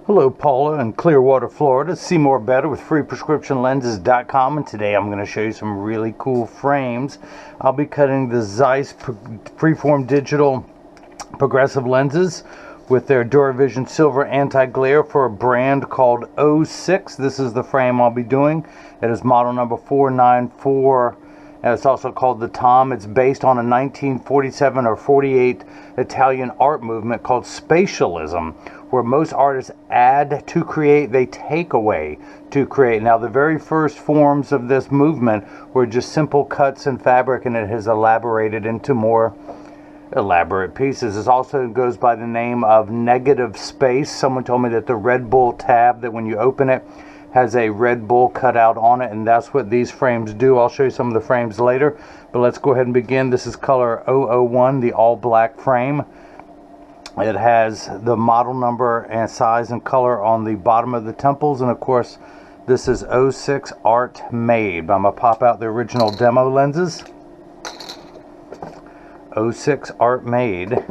Hello, Paula in Clearwater, Florida. See more better with freeprescriptionlenses.com, and today I'm going to show you some really cool frames. I'll be cutting the Zeiss freeform digital progressive lenses with their DuraVision silver anti-glare for a brand called 06. This is the frame I'll be doing. It is model number 494. And it's also called the Tom. It's based on a 1947 or 48 Italian art movement called spatialism, where most artists add to create, they take away to create. Now, the very first forms of this movement were just simple cuts in fabric, and it has elaborated into more elaborate pieces. It also goes by the name of negative space. Someone told me that the Red Bull tab, that when you open it, has a Red Bull cut out on it, and that's what these frames do. I'll show you some of the frames later, but let's go ahead and begin. This is color 001, the all black frame. It has the model number and size and color on the bottom of the temples, and of course this is 06 Art Made. I'm gonna pop out the original demo lenses. 06 Art Made.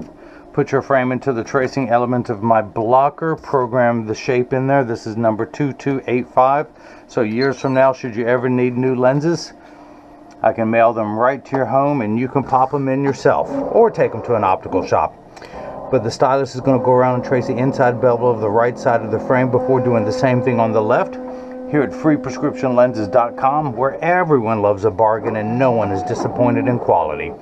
Put your frame into the tracing element of my blocker, program the shape in there. This is number 2285. So years from now, should you ever need new lenses, I can mail them right to your home and you can pop them in yourself or take them to an optical shop. But the stylus is going to go around and trace the inside bevel of the right side of the frame before doing the same thing on the left. Here at freeprescriptionlenses.com, where everyone loves a bargain and no one is disappointed in quality.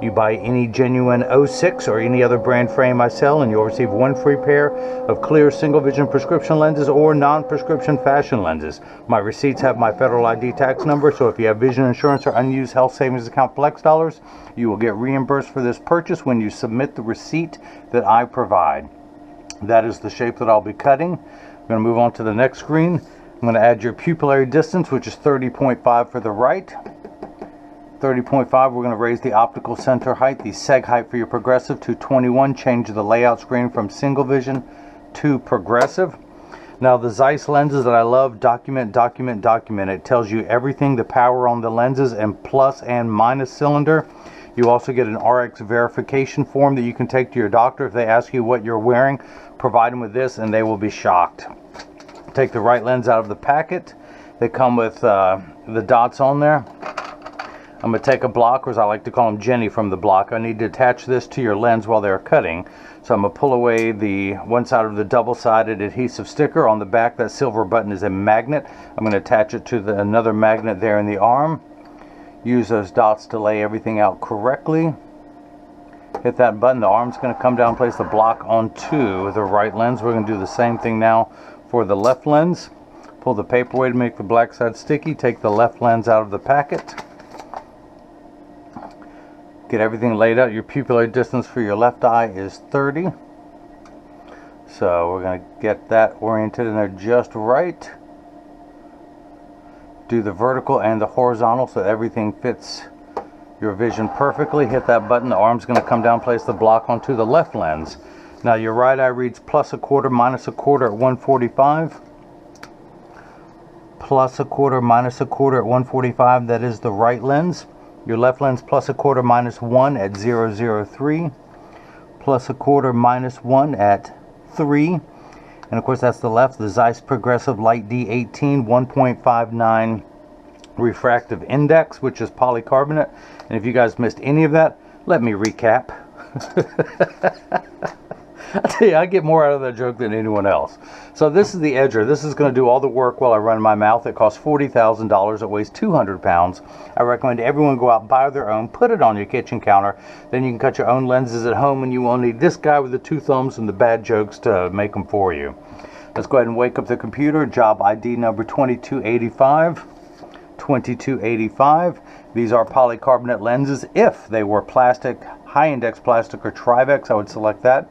You buy any genuine 06 or any other brand frame I sell, and you'll receive one free pair of clear single vision prescription lenses or non-prescription fashion lenses. My receipts have my federal ID tax number, so if you have vision insurance or unused health savings account flex dollars, you will get reimbursed for this purchase when you submit the receipt that I provide. That is the shape that I'll be cutting. I'm going to move on to the next screen. I'm going to add your pupillary distance, which is 30.5 for the right. 30.5, we're going to raise the optical center height, the seg height for your progressive to 21. Change the layout screen from single vision to progressive. Now the Zeiss lenses that I love, document. It tells you everything, the power on the lenses and plus and minus cylinder. You also get an RX verification form that you can take to your doctor. If they ask you what you're wearing, provide them with this and they will be shocked. Take the right lens out of the packet. They come with the dots on there. I'm going to take a block, or as I like to call them, Jenny from the block. I need to attach this to your lens while they're cutting. So I'm going to pull away the one side of the double-sided adhesive sticker. On the back, that silver button is a magnet. I'm going to attach it to another magnet there in the arm. Use those dots to lay everything out correctly. Hit that button. The arm's going to come down, place the block onto the right lens. We're going to do the same thing now for the left lens. Pull the paper away to make the black side sticky. Take the left lens out of the packet. Get everything laid out. Your pupillary distance for your left eye is 30. So we're going to get that oriented in there just right. Do the vertical and the horizontal so everything fits your vision perfectly. Hit that button. The arm's going to come down, place the block onto the left lens. Now your right eye reads plus a quarter, minus a quarter at 145. Plus a quarter, minus a quarter at 145. That is the right lens. Your left lens plus a quarter minus 1 at 003, plus a quarter minus 1 at 3, and of course that's the left. The Zeiss Progressive Light D18 1.59 refractive index, which is polycarbonate. And if you guys missed any of that, let me recap. I tell you, I get more out of that joke than anyone else. So this is the edger. This is going to do all the work while I run my mouth. It costs $40,000. It weighs 200 pounds. I recommend everyone go out and buy their own, put it on your kitchen counter. Then you can cut your own lenses at home, and you won't need this guy with the two thumbs and the bad jokes to make them for you. Let's go ahead and wake up the computer. Job ID number 2285. 2285. These are polycarbonate lenses. If they were plastic, high index plastic or Trivex, I would select that.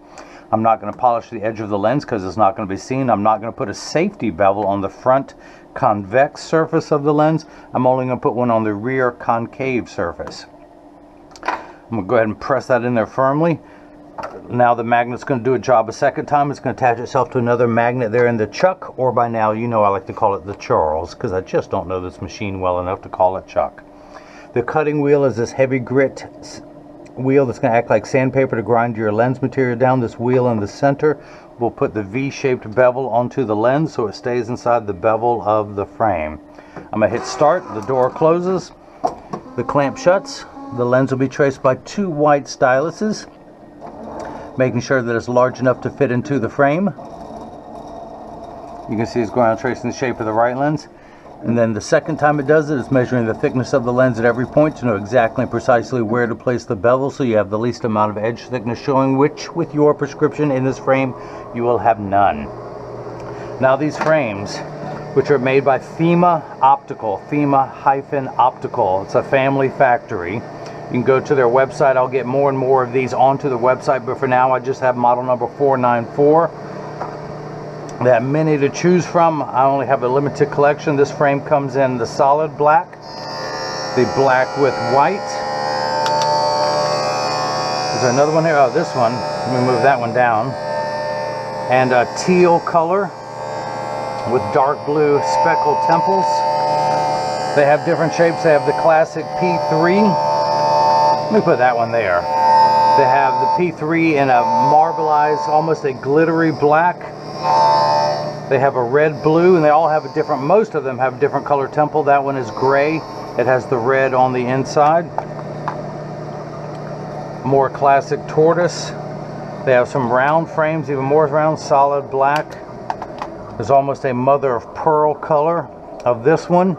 I'm not going to polish the edge of the lens because it's not going to be seen. I'm not going to put a safety bevel on the front convex surface of the lens. I'm only going to put one on the rear concave surface. I'm going to go ahead and press that in there firmly. Now the magnet's going to do a job a second time. It's going to attach itself to another magnet there in the chuck, or by now you know I like to call it the Charles because I just don't know this machine well enough to call it Chuck. The cutting wheel is this heavy grit wheel that's going to act like sandpaper to grind your lens material down. This wheel in the center will put the V-shaped bevel onto the lens so it stays inside the bevel of the frame. I'm going to hit start, the door closes, the clamp shuts, the lens will be traced by 2 white styluses, making sure that it's large enough to fit into the frame. You can see it's going around tracing the shape of the right lens. And then the second time it does it, it's measuring the thickness of the lens at every point to know exactly and precisely where to place the bevel so you have the least amount of edge thickness showing, which with your prescription in this frame, you will have none. Now these frames, which are made by FEMA Optical, FEMA-Optical, it's a family factory. You can go to their website. I'll get more and more of these onto the website, but for now I just have model number 494. They have many to choose from. I only have a limited collection. This frame comes in the solid black, the black with white. Is there another one here? Oh, this one. Let me move that one down. And a teal color with dark blue speckled temples. They have different shapes. They have the classic P3. Let me put that one there. They have the P3 in a marbleized, almost a glittery black. They have a red, blue, and they all have a different, most of them have a different color temple. That one is gray. It has the red on the inside. More classic tortoise. They have some round frames, even more round, solid black. There's almost a mother of pearl color of this one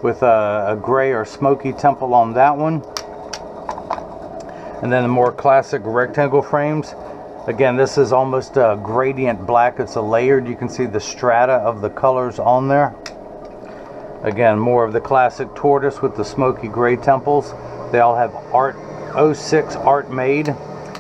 with a gray or smoky temple on that one. And then the more classic rectangle frames. Again, this is almost a gradient black. It's a layered. You can see the strata of the colors on there. Again, more of the classic tortoise with the smoky gray temples. They all have Art 06 Art Made.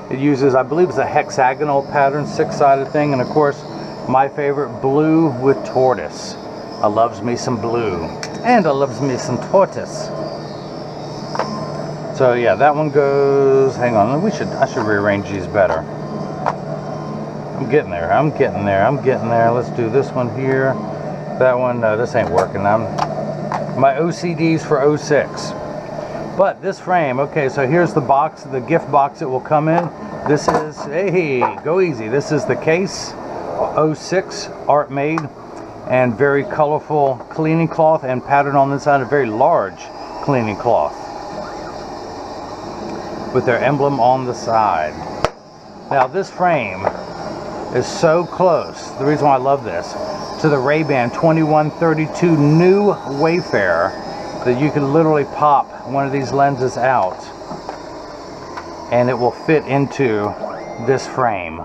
It uses, I believe it's a hexagonal pattern, 6-sided thing. And of course, my favorite, blue with tortoise. I loves me some blue. And I loves me some tortoise. So yeah, that one goes, hang on, I should rearrange these better. I'm getting there, I'm getting there. Let's do this one here. That one, this ain't working. My OCD's for 06. But this frame, okay, so here's the box, the gift box it will come in. This is, hey, go easy. This is the case, 06 Art Made, and very colorful cleaning cloth and pattern on this side, a very large cleaning cloth with their emblem on the side. Now this frame is so close, the reason why I love this, to the Ray-Ban 2132 new Wayfarer, that you can literally pop one of these lenses out and it will fit into this frame.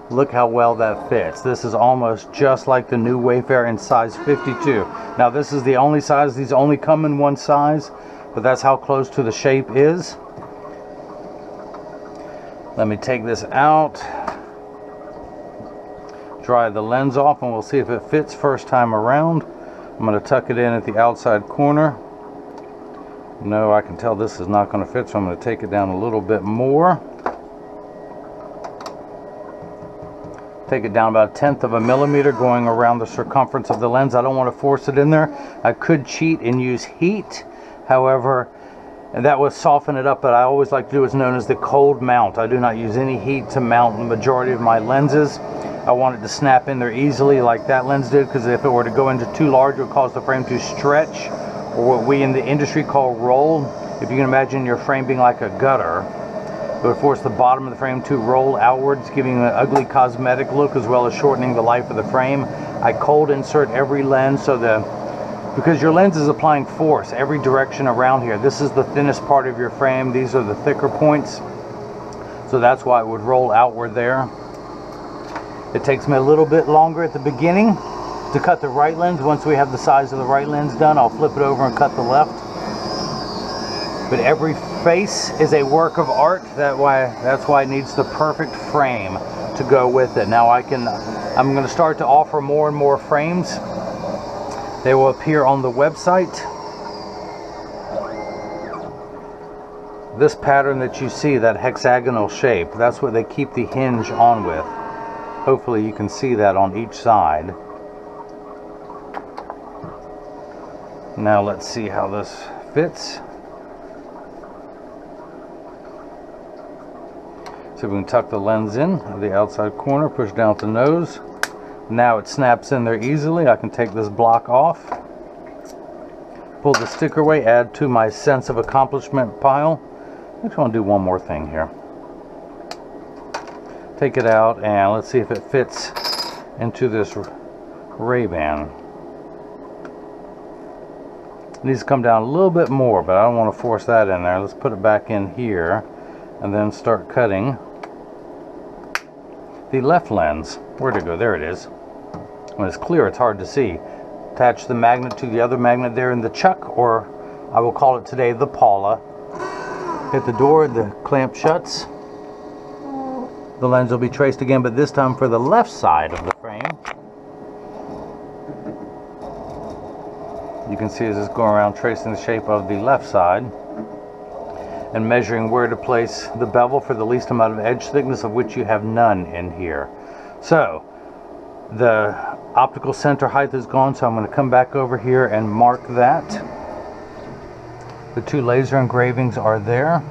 Look how well that fits. This is almost just like the new Wayfarer in size 52. Now this is the only size, these only come in one size, but that's how close to the shape is. Let me take this out, dry the lens off, and we'll see if it fits first time around. I'm going to tuck it in at the outside corner. No, I can tell this is not going to fit, so I'm going to take it down a little bit more. Take it down about 1/10 of a millimeter, going around the circumference of the lens. I don't want to force it in there. I could cheat and use heat, however, and that would soften it up, but I always like to do what's known as the cold mount. I do not use any heat to mount the majority of my lenses. I want it to snap in there easily like that lens did, because if it were to go into too large, it would cause the frame to stretch, or what we in the industry call roll. If you can imagine your frame being like a gutter, it would force the bottom of the frame to roll outwards, giving an ugly cosmetic look as well as shortening the life of the frame. I cold insert every lens because your lens is applying force every direction around here. This is the thinnest part of your frame. These are the thicker points. So that's why it would roll outward there. It takes me a little bit longer at the beginning to cut the right lens. Once we have the size of the right lens done, I'll flip it over and cut the left. But every face is a work of art. That's why it needs the perfect frame to go with it. Now I'm going to start to offer more and more frames. They will appear on the website. This pattern that you see, that hexagonal shape, that's what they keep the hinge on with. Hopefully you can see that on each side. Now let's see how this fits. So we can tuck the lens in the outside corner, push down with the nose. Now it snaps in there easily. I can take this block off, pull the sticker away, add to my sense of accomplishment pile. I just want to do one more thing here. Take it out and let's see if it fits into this Ray-Ban. It needs to come down a little bit more, but I don't want to force that in there. Let's put it back in here and then start cutting the left lens. Where'd it go? There it is. When it's clear, it's hard to see. Attach the magnet to the other magnet there in the chuck, or I will call it today the Paula. Hit the door, the clamp shuts. The lens will be traced again, but this time for the left side of the frame. You can see as it's going around tracing the shape of the left side and measuring where to place the bevel for the least amount of edge thickness, of which you have none in here. So the optical center height is gone, so I'm going to come back over here and mark that. The two laser engravings are there.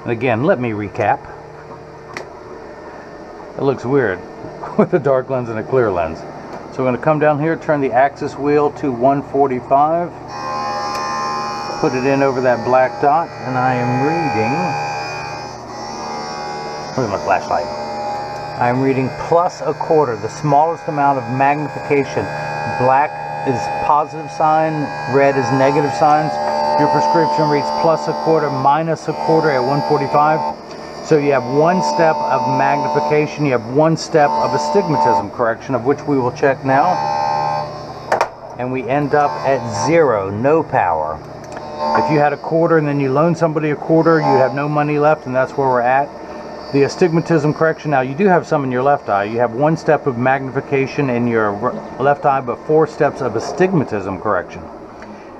And again, let me recap. It looks weird with a dark lens and a clear lens. So we're going to come down here, turn the axis wheel to 145, put it in over that black dot, and I am reading, where's my flashlight? I'm reading +1/4, the smallest amount of magnification. Black is positive sign, red is negative signs. Your prescription reads +1/4, -1/4 at 145. So you have one step of magnification, you have one step of astigmatism correction, of which we will check now. And we end up at 0, no power. If you had a quarter and then you loan somebody a quarter, you have no money left, and that's where we're at. The astigmatism correction, now you do have some in your left eye. You have one step of magnification in your left eye, but 4 steps of astigmatism correction.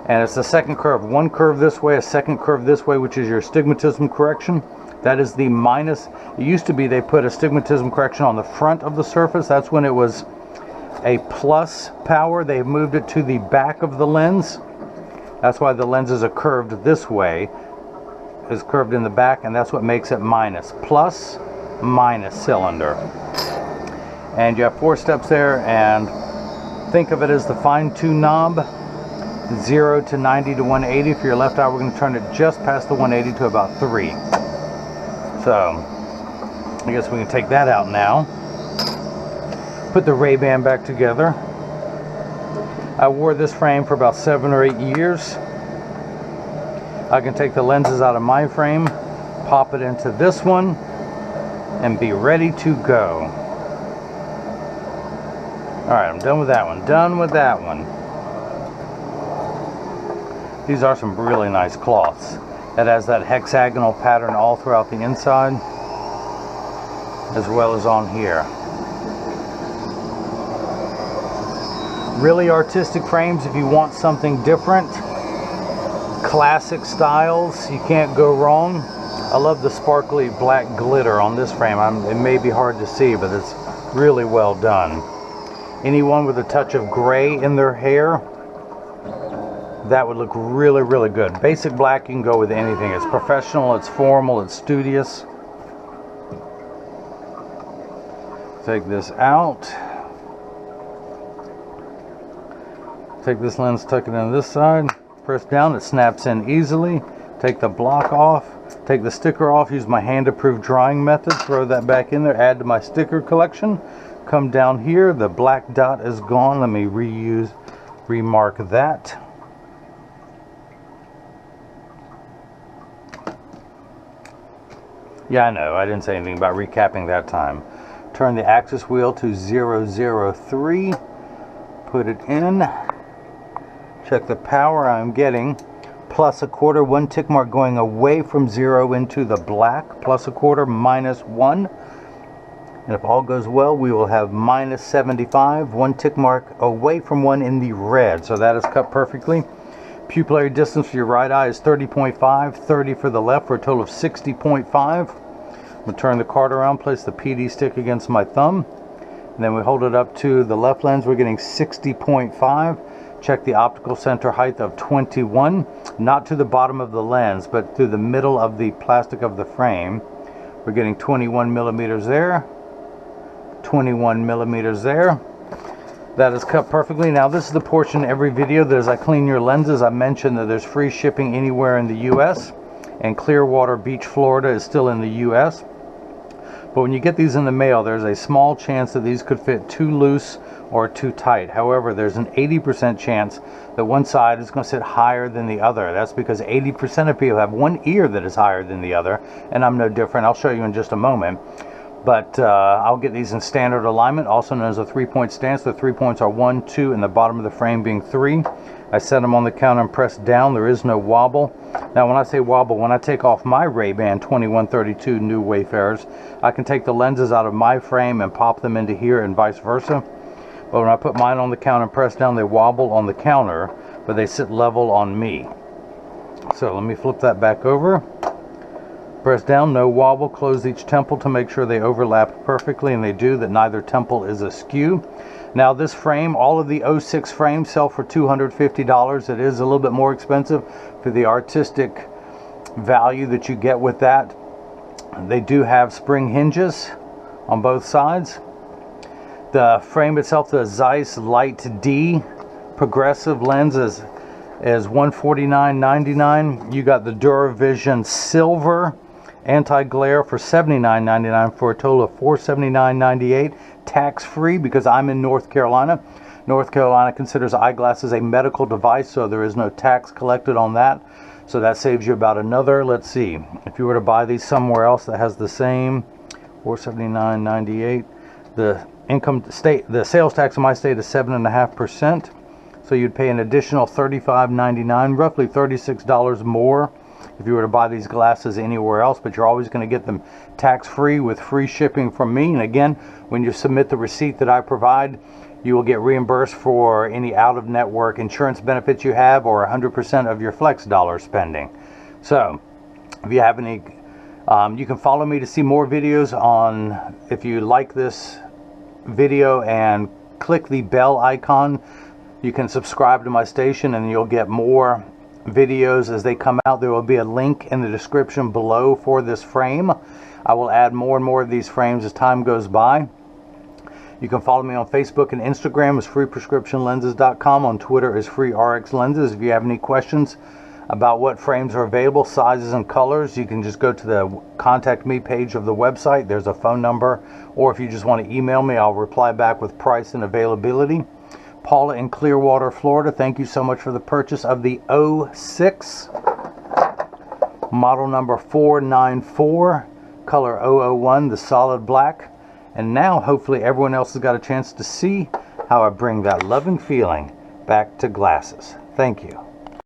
And it's the second curve. One curve this way, a second curve this way, which is your astigmatism correction. That is the minus. It used to be they put astigmatism correction on the front of the surface. That's when it was a plus power. They've moved it to the back of the lens. That's why the lenses are curved this way. Is curved in the back, and that's what makes it minus. Plus, minus cylinder. And you have 4 steps there, and think of it as the fine-tune knob. 0 to 90 to 180. For your left eye, we're going to turn it just past the 180 to about 3. So, I guess we can take that out now. Put the Ray-Ban back together. I wore this frame for about 7 or 8 years. I can take the lenses out of my frame, pop it into this one, and be ready to go. Alright, I'm done with that one. Done with that one. These are some really nice cloths. That has that hexagonal pattern all throughout the inside, as well as on here. Really artistic frames if you want something different. Classic styles, you can't go wrong. I love the sparkly black glitter on this frame. It may be hard to see, but it's really well done. Anyone with a touch of gray in their hair, that would look really, really good. Basic black, you can go with anything. It's professional, it's formal, it's studious. Take this out. Take this lens, tuck it in this side. Press down, it snaps in easily. Take the block off. Take the sticker off. Use my hand-approved drying method. Throw that back in there. Add to my sticker collection. Come down here. The black dot is gone. Let me remark that. Yeah, I know. I didn't say anything about recapping that time. Turn the axis wheel to 003. Put it in. Check the power I'm getting. +1/4, 1 tick mark going away from 0 into the black. +1/4, -1. And if all goes well, we will have -75, 1 tick mark away from 1 in the red. So that is cut perfectly. Pupillary distance for your right eye is 30.5, 30 for the left, for a total of 60.5. I'm going to turn the card around, place the PD stick against my thumb, and then we hold it up to the left lens. We're getting 60.5. Check the optical center height of 21. not to the bottom of the lens, but through the middle of the plastic of the frame. We're getting 21 millimeters there, 21 millimeters there. That is cut perfectly. Now this is the portion every video that as I clean your lenses, I mentioned that there's free shipping anywhere in the US, and Clearwater Beach, Florida is still in the US. But when you get these in the mail, there's a small chance that these could fit too loose or too tight. However, there's an 80% chance that one side is going to sit higher than the other. That's because 80% of people have one ear that is higher than the other, and I'm no different. I'll show you in just a moment. But I'll get these in standard alignment, also known as a 3-point stance. The 3 points are 1, 2, and the bottom of the frame being 3. I set them on the counter and press down. There is no wobble. Now when I say wobble, when I take off my Ray-Ban 2132 New Wayfarers, I can take the lenses out of my frame and pop them into here and vice versa. But when I put mine on the counter and press down, they wobble on the counter, but they sit level on me. So let me flip that back over. Press down, no wobble. Close each temple to make sure they overlap perfectly, and they do, that neither temple is askew. Now this frame, all of the 06 frames sell for $250. It is a little bit more expensive for the artistic value that you get with that. They do have spring hinges on both sides. The frame itself, the Zeiss Light D progressive lens is $149.99. You got the DuraVision Silver anti-glare for $79.99 for a total of $479.98, tax-free, because I'm in North Carolina. North Carolina considers eyeglasses a medical device, so there is no tax collected on that. So that saves you about another, let's see, if you were to buy these somewhere else that has the same, $479.98, the sales tax in my state is 7.5%. So you'd pay an additional $35.99, roughly $36 more if you were to buy these glasses anywhere else, but you're always going to get them tax-free with free shipping from me. And again, when you submit the receipt that I provide, you will get reimbursed for any out-of-network insurance benefits you have, or 100% of your flex dollar spending. So if you have any, you can follow me to see more videos on, if you like this video and click the bell icon, you can subscribe to my station and you'll get more videos as they come out. There will be a link in the description below for this frame. I will add more and more of these frames as time goes by. You can follow me on Facebook and Instagram as freeprescriptionlenses.com. On Twitter as freerxlenses. If you have any questions about what frames are available, sizes and colors, you can just go to the contact me page of the website. There's a phone number, or if you just want to email me, I'll reply back with price and availability. Paula in Clearwater, Florida, thank you so much for the purchase of the 06, model number 494, color 001, the solid black. And now hopefully everyone else has got a chance to see how I bring that loving feeling back to glasses. Thank you.